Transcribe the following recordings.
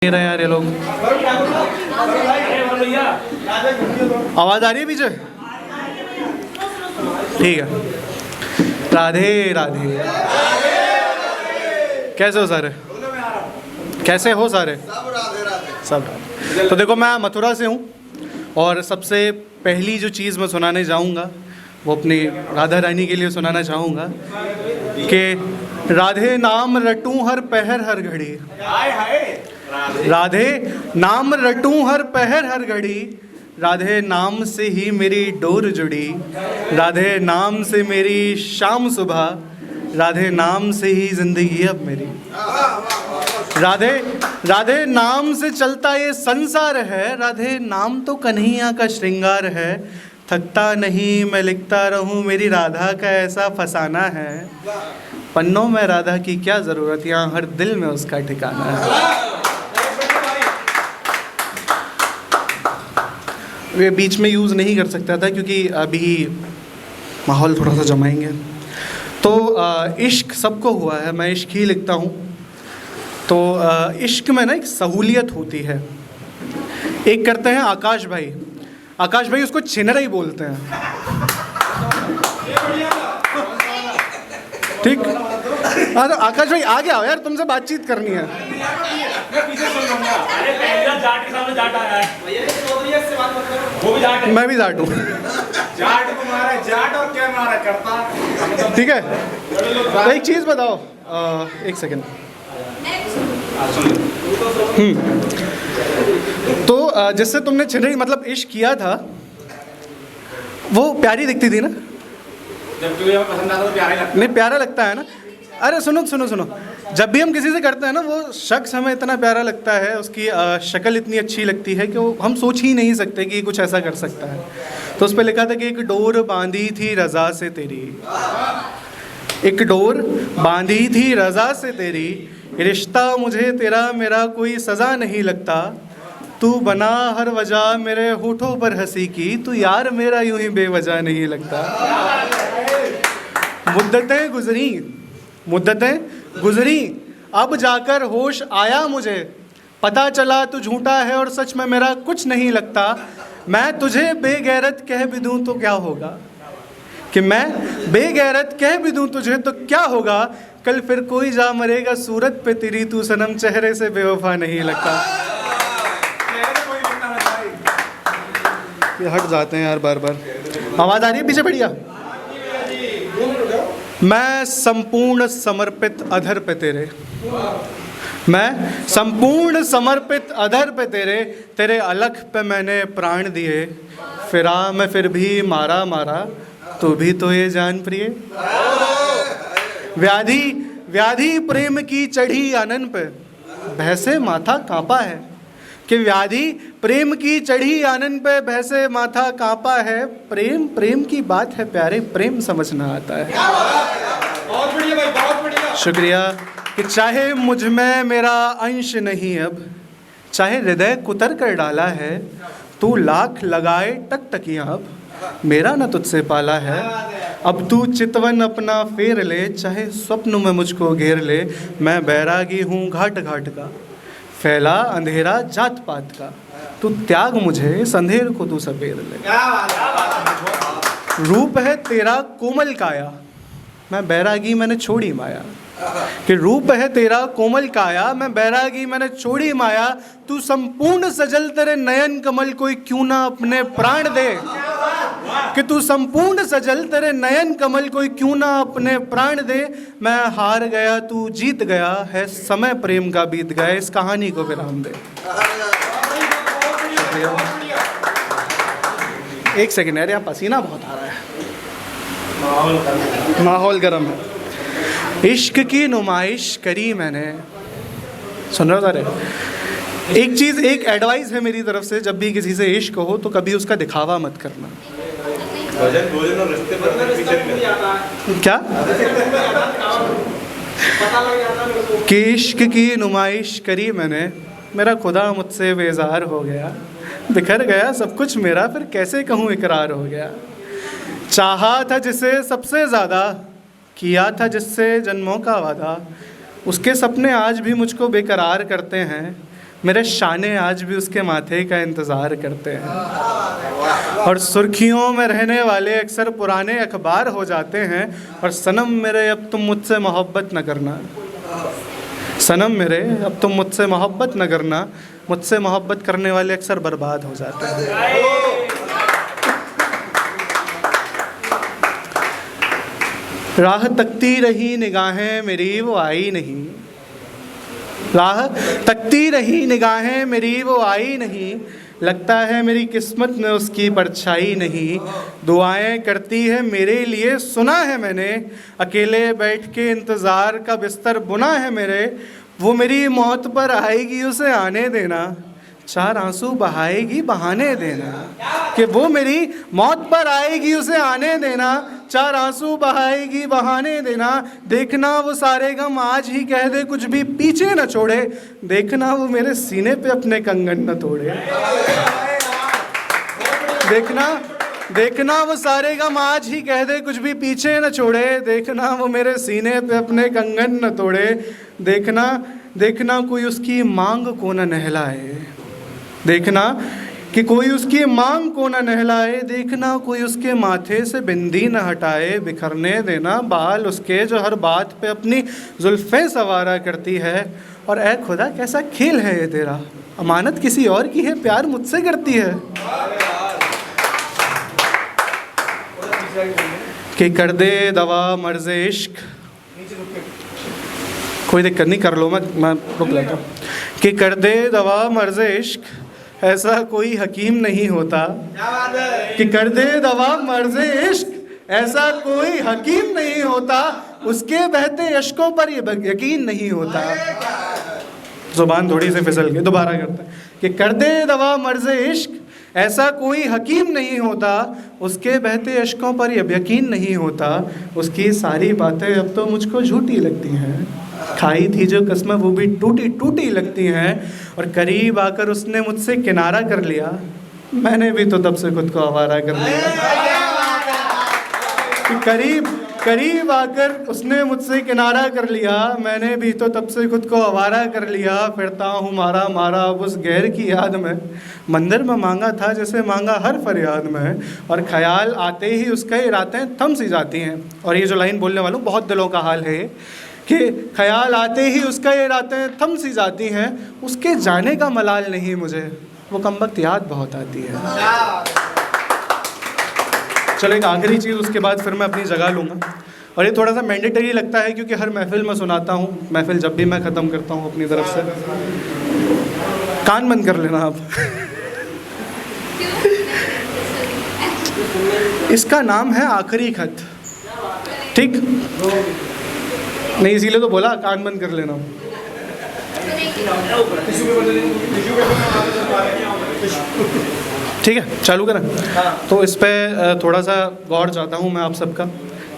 नहीं रहे यार ये लोग। आवाज आ रही है पीछे? ठीक है। राधे राधे। कैसे हो सारे? कैसे हो सारे? सब। तो देखो मैं मथुरा से हूँ और सबसे पहली जो चीज़ मैं सुनाने जाऊँगा वो अपनी राधा रानी के लिए सुनाना चाहूँगा कि राधे नाम रटूं हर पहर हर घड़ी, राधे नाम रटूं हर पहर हर घड़ी, राधे नाम से ही मेरी डोर जुड़ी, राधे नाम से मेरी शाम सुबह, राधे नाम से ही जिंदगी अब मेरी। राधे राधे नाम से चलता ये संसार है, राधे नाम तो कन्हैया का श्रृंगार है। थकता नहीं मैं लिखता रहूं, मेरी राधा का ऐसा फसाना है। पन्नों में राधा की क्या ज़रूरत, यहाँ हर दिल में उसका ठिकाना है। वे बीच में यूज़ नहीं कर सकता था क्योंकि अभी माहौल थोड़ा सा जमाएंगे। तो इश्क सबको हुआ है, मैं इश्क ही लिखता हूँ। तो इश्क में ना एक सहूलियत होती है। एक करते हैं आकाश भाई, आकाश भाई उसको छिनरा ही बोलते हैं, ठीक? हाँ तो आकाश भाई आ गया यार, तुमसे बातचीत करनी है। मैं भी जाट हूँ। जाट को मारा, जाट और क्या मारा करता, ठीक है। तो एक चीज़ बताओ, एक सेकेंड। तो जिससे तुमने छिनरी मतलब इश्क किया था वो प्यारी दिखती थी ना? जब तुम्हें पसंद आता तो प्यारा ही लगता। नहीं प्यारा लगता है ना? अरे सुनो सुनो सुनो, जब भी हम किसी से करते हैं ना वो शख्स हमें इतना प्यारा लगता है, उसकी शक्ल इतनी अच्छी लगती है कि वो हम सोच ही नहीं सकते कि कुछ ऐसा कर सकता है। तो उस पर लिखा था कि एक डोर बांधी थी रज़ा से तेरी, एक डोर बांधी थी रज़ा से तेरी, रिश्ता मुझे तेरा मेरा कोई सज़ा नहीं लगता, तू बना हर वजह मेरे होठों पर हंसी की, तू यार मेरा यूं ही बेवजह नहीं लगता। मुद्दतें गुजरी, मुद्दतें गुजरी, अब जाकर होश आया मुझे, पता चला तू झूठा है और सच में मेरा कुछ नहीं लगता। मैं तुझे बेगैरत कह भी दूं तो क्या होगा, कि मैं बेगैरत कह भी दूं तुझे तो क्या होगा, कल फिर कोई जा मरेगा सूरत पे तेरी, तू सनम चेहरे से बेवफा नहीं लगता। ये हट जाते हैं यार बार बार। आवाज़ आ रही है पीछे? बढ़िया। मैं संपूर्ण समर्पित अधर पे तेरे, मैं संपूर्ण समर्पित अधर पे तेरे, तेरे अलख पे मैंने प्राण दिए, फिरा मैं फिर भी मारा मारा, तू भी तो ये जान प्रिय। व्याधि व्याधि प्रेम की चढ़ी आनन पे, भैसे माथा कांपा है, कि व्याधि प्रेम की चढ़ी आनन पे भैसे माथा कांपा है। प्रेम प्रेम की बात है प्यारे, प्रेम समझना आता है। बहुत बढ़िया भाई, बहुत बढ़िया। शुक्रिया। कि चाहे मुझ में मेरा अंश नहीं अब, चाहे हृदय कुतर कर डाला है, तू लाख लगाए टकटकियाँ अब, मेरा न तुझसे पाला है। अब तू चितवन अपना फेर ले, चाहे स्वप्न में मुझको घेर ले, मैं बैरागी हूँ घाट घाट का, फैला अंधेरा जात पात का, तू त्याग मुझे इस अंधेर को तू सफेद ले। रूप है तेरा कोमल काया, मैं बैरागी मैंने छोड़ी माया, कि रूप है तेरा कोमल काया, मैं बैरागी मैंने छोड़ी माया, तू संपूर्ण सजल तेरे नयन कमल, कोई क्यों ना अपने प्राण दे, कि तू संपूर्ण सजल तेरे नयन कमल, कोई क्यों ना अपने प्राण दे। मैं हार गया तू जीत गया है, समय प्रेम का बीत गया, इस कहानी को विराम दे। एक सेकेंड यार, यहाँ पसीना बहुत आ रहा है, माहौल गर्म है। इश्क की नुमाइश करी मैंने, सुन रहे हो सारे? एक चीज़, एक एडवाइस है मेरी तरफ से, जब भी किसी से इश्क हो तो कभी उसका दिखावा मत करना। क्या? कि इश्क की नुमाइश करी मैंने, मेरा खुदा मुझसे बेजार हो गया, बिखर गया सब कुछ मेरा, फिर कैसे कहूँ इकरार हो गया। चाहा था जिसे सबसे ज़्यादा, किया था जिससे जन्मों का वादा, उसके सपने आज भी मुझको बेकरार करते हैं। मेरे शाने आज भी उसके माथे का इंतज़ार करते हैं। और सुर्खियों में रहने वाले अक्सर पुराने अखबार हो जाते हैं। और सनम मेरे अब तुम मुझसे मोहब्बत न करना, सनम मेरे अब तुम मुझसे मोहब्बत न करना, मुझसे मोहब्बत करने वाले अक्सर बर्बाद हो जाते हैं। राह तकती रही निगाहें मेरी वो आई नहीं, राह तकती रही निगाहें मेरी वो आई नहीं, लगता है मेरी किस्मत में उसकी परछाई नहीं। दुआएं करती है मेरे लिए सुना है मैंने, अकेले बैठ के इंतज़ार का बिस्तर बुना है मेरे। वो मेरी मौत पर आएगी उसे आने देना, चार आंसू बहाएगी बहाने देना। कि वो मेरी मौत पर आएगी उसे आने देना, चार आंसू बहाएगी बहाने देना। देखना वो सारे गम आज ही कह दे कुछ भी पीछे न छोड़े, देखना वो मेरे सीने पे अपने कंगन न तोड़े। देखना वो सारे गम आज ही कह दे कुछ भी पीछे न छोड़े, देखना वो मेरे सीने पे अपने कंगन न तोड़े। देखना कोई उसकी मांग को न नहलाए, देखना कि कोई उसकी मांग को न नहलाए, देखना कोई उसके माथे से बिंदी न हटाए। बिखरने देना बाल उसके जो हर बात पे अपनी जुल्फ़ें सवारा करती है। और ऐ खुदा कैसा खेल है ये तेरा, अमानत किसी और की है प्यार मुझसे करती है। कि कर दे दवा मर्ज़ इश्क, कोई दिक्कत नहीं, कर लो, मैं रुक लेता हूँ। कि कर दे दवा मर्ज़ इश्क, ऐसा कोई हकीम नहीं होता। कि कर दे दवा मर्ज़ इश्क, ऐसा कोई हकीम नहीं होता, उसके बहते अश्कों पर ये यकीन नहीं होता। ज़ुबान थोड़ी सी फिसल गई, दोबारा करते हैं। कि कर दे दवा मर्ज़ इश्क, ऐसा कोई हकीम नहीं होता, उसके बहते अश्कों पर ये यकीन नहीं होता। उसकी सारी बातें अब तो मुझको झूठी लगती हैं, खाई थी जो कसमें वो भी टूटी टूटी लगती हैं। और करीब आकर उसने मुझसे किनारा कर लिया, मैंने भी तो तब से खुद को आवारा कर लिया। करीब आकर उसने मुझसे किनारा कर लिया, मैंने भी तो तब से खुद को आवारा कर लिया। फिरता हूँ मारा मारा अब उस गैर की याद में, मंदिर में मांगा था जैसे मांगा हर फरियाद में। और ख्याल आते ही उसका ये रातें थम सी जाती हैं। और ये जो लाइन बोलने वालों बहुत दिलों का हाल है कि ख्याल आते ही उसका ये रातें थम सी जाती हैं, उसके जाने का मलाल नहीं मुझे, वो कमबख्त याद बहुत आती है। चलो एक आखिरी चीज़, उसके बाद फिर मैं अपनी जगह लूँगा। और ये थोड़ा सा मैंडेटरी लगता है क्योंकि हर महफिल में सुनाता हूँ, महफिल जब भी मैं ख़त्म करता हूँ अपनी तरफ से। कान बंद कर लेना आप। इसका नाम है आखिरी खत, ठीक नहीं, इसीलिए तो बोला कान बंद कर लेना। ठीक है, चालू करें। तो इस पे थोड़ा सा गौर चाहता हूँ मैं आप सबका,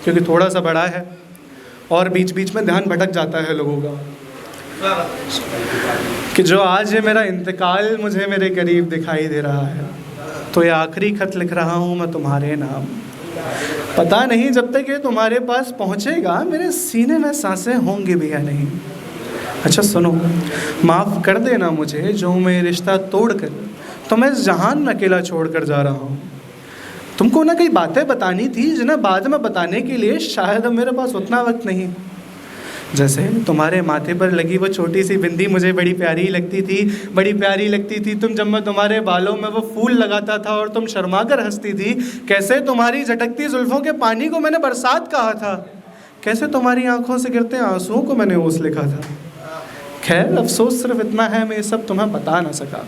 क्योंकि थोड़ा सा बड़ा है और बीच बीच में ध्यान भटक जाता है लोगों का। कि जो आज है मेरा इंतकाल मुझे मेरे करीब दिखाई दे रहा है, तो ये आखिरी खत लिख रहा हूँ मैं तुम्हारे नाम। पता नहीं जब तक ये तुम्हारे पास पहुँचेगा मेरे सीने में सांसें होंगी भी या नहीं। अच्छा सुनो, माफ़ कर देना मुझे जो मैं रिश्ता तोड़कर तो मैं इस जहान में अकेला छोड़कर जा रहा हूँ। तुमको ना कई बातें बतानी थी जिन्हें बाद में बताने के लिए शायद अब मेरे पास उतना वक्त नहीं। जैसे तुम्हारे माथे पर लगी वो छोटी सी बिंदी मुझे बड़ी प्यारी लगती थी, तुम जब मैं तुम्हारे बालों में वो फूल लगाता था और तुम शर्मा कर हंसती थी। कैसे तुम्हारी झटकती जुल्फ़ों के पानी को मैंने बरसात कहा था, कैसे तुम्हारी आंखों से गिरते आंसुओं को मैंने ओस लिखा था। खैर अफसोस सिर्फ इतना है मैं ये सब तुम्हें बता ना सका।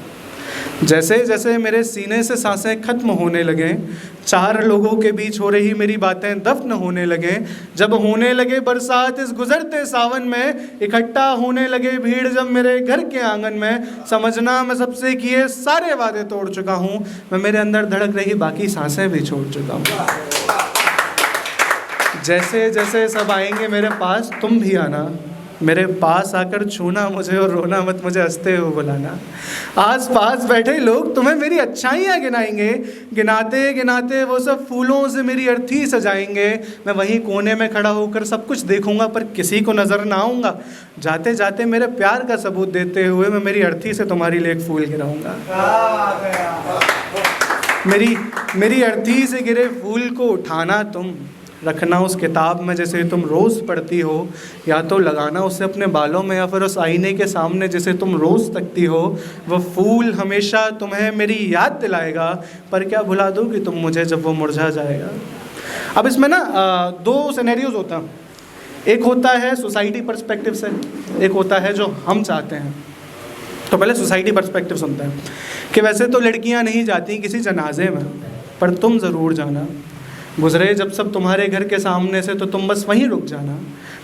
जैसे जैसे मेरे सीने से सांसें खत्म होने लगें, चार लोगों के बीच हो रही मेरी बातें दफन होने लगें, जब होने लगे बरसात इस गुजरते सावन में, इकट्ठा होने लगे भीड़ जब मेरे घर के आंगन में, समझना मैं सबसे किए सारे वादे तोड़ चुका हूँ, मैं मेरे अंदर धड़क रही बाकी सांसें भी छोड़ चुका हूँ। जैसे जैसे सब आएंगे मेरे पास तुम भी आना, मेरे पास आकर छूना मुझे और रोना मत मुझे हंसते हुए बुलाना। आस पास बैठे लोग तुम्हें मेरी अच्छाइयाँ गिनाएंगे, गिनाते गिनाते वो सब फूलों से मेरी अर्थी सजाएंगे। मैं वहीं कोने में खड़ा होकर सब कुछ देखूंगा पर किसी को नज़र ना आऊँगा। जाते जाते मेरे प्यार का सबूत देते हुए मैं मेरी अर्थी से तुम्हारी लिए एक फूल गिराऊंगा। मेरी अर्थी से गिरे फूल को उठाना तुम, रखना उस किताब में जैसे तुम रोज़ पढ़ती हो, या तो लगाना उसे अपने बालों में या फिर उस आईने के सामने जिसे तुम रोज़ तकती हो। वह फूल हमेशा तुम्हें मेरी याद दिलाएगा, पर क्या भुला दोगी तुम मुझे जब वो मुरझा जाएगा। अब इसमें ना दो सिनेरियोज होता हैं। एक होता है सोसाइटी पर्सपेक्टिव से, एक होता है जो हम चाहते हैं। तो पहले सोसाइटी पर्सपेक्टिव सुनते हैं कि वैसे तो लड़कियां नहीं जाती किसी जनाजे में, पर तुम ज़रूर जाना। गुजरे जब सब तुम्हारे घर के सामने से तो तुम बस वहीं रुक जाना,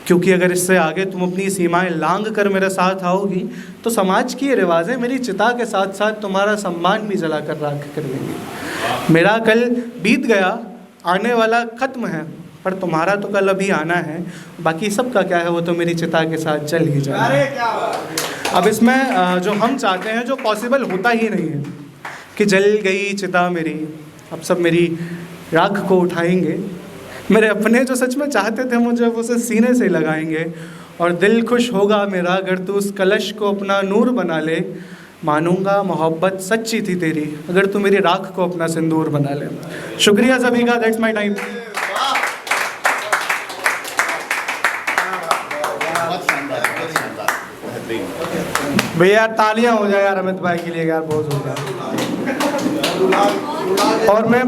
क्योंकि अगर इससे आगे तुम अपनी सीमाएं लांघ कर मेरे साथ आओगी तो समाज की ये रिवाजें मेरी चिता के साथ साथ तुम्हारा सम्मान भी जला कर राख कर देंगी। मेरा कल बीत गया, आने वाला ख़त्म है, पर तुम्हारा तो कल अभी आना है। बाकी सबका क्या है वो तो मेरी चिता के साथ जल ही जाए। अब इसमें जो हम चाहते हैं, जो पॉसिबल होता ही नहीं है कि जल गई चिता मेरी, अब सब मेरी राख को उठाएंगे। मेरे अपने जो सच में चाहते थे मुझे वो उसे सीने से लगाएंगे, और दिल खुश होगा मेरा अगर तू उस कलश को अपना नूर बना ले। मानूंगा मोहब्बत सच्ची थी तेरी अगर तू मेरी राख को अपना सिंदूर बना ले। शुक्रिया सभी का, दैट्स माय टाइम। भैया तालियां हो जाए यार अमित भाई के लिए यार, बहुत हो गया। और मैं